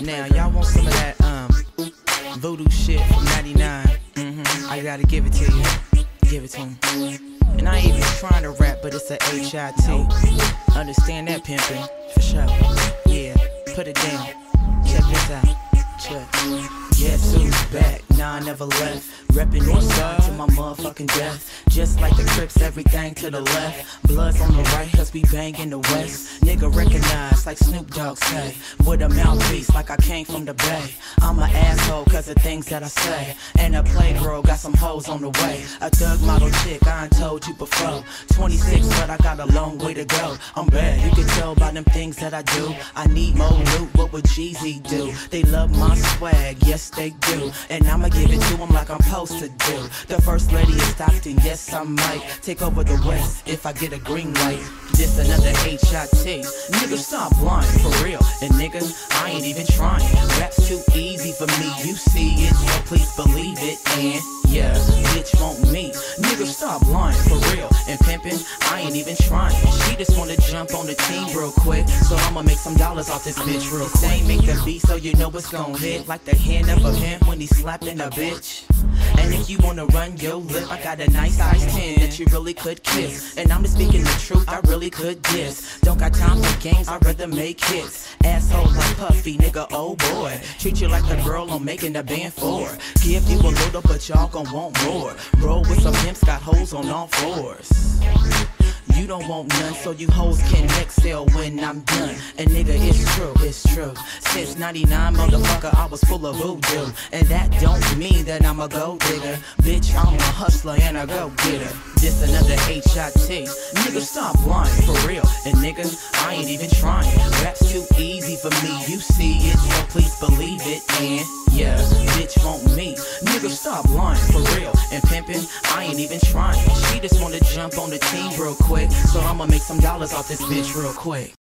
Now, y'all want some of that voodoo shit from 99? I gotta give it to you. Give it to him. And I ain't even trying to rap, but it's a HIT. Understand that, pimpin'? For sure. Yeah, put it down. Check this out. Check. Guess who's back? Nah, I never left. Reppin' Northside to my motherfucking death. Just like the Crips, everything to the left. Bloods on the right, cause we bang in the west. Nigga recognized like Snoop Dogg say. With a mouthpiece like I came from the Bay. I'm an asshole cause of things that I say. And a playgirl got some hoes on the way. A thug model chick, I ain't told you before. 26, but I got a long way to go. I'm bad, you can tell by them things that I do. I need more loot, what would Jeezy do? They love my swag, yes they do. And I'ma give it to them like I'm supposed to do. The first lady is Stockton, yes I might take over the West if I get a green light. This another HIT. Nigga, stop lying, for real. And nigga, I ain't even trying. Rap's too easy for me, you see it, so please believe it. And yeah, bitch want me. Nigga, stop lying, for real. And pimpin', I ain't even trying. She just wanna jump on the team real quick, so I'ma make some dollars off this bitch real quick. They make the beat so you know it's gon' hit, like the hand of a pimp when he's slapping a bitch. And if you wanna run your lip, I got a nice size 10 that you really could kiss. And I'm just speaking the truth, I really could diss. Don't got time for games, I'd rather make hits. Asshole like Puffy, nigga, oh boy. Treat you like the girl I'm making the band for. Give you a little, but y'all gon' want more. Roll with some pimps, got hoes on all fours. You don't want none, so you hoes can exhale when I'm done. And nigga, it's true, it's true. Since 99, motherfucker, I was full of voodoo. And that don't mean that I'm a gold digger. Bitch, I'm a hustler and a go-getter. This another HIT. Nigga, stop lying, for real. And nigga, I ain't even trying. Rap's too easy for me, you see it, so please believe it. And yeah, bitch want me. Nigga, stop lying, for real. And pimpin', I ain't even trying. She just wanna jump on the team real quick, so I'ma make some dollars off this bitch real quick.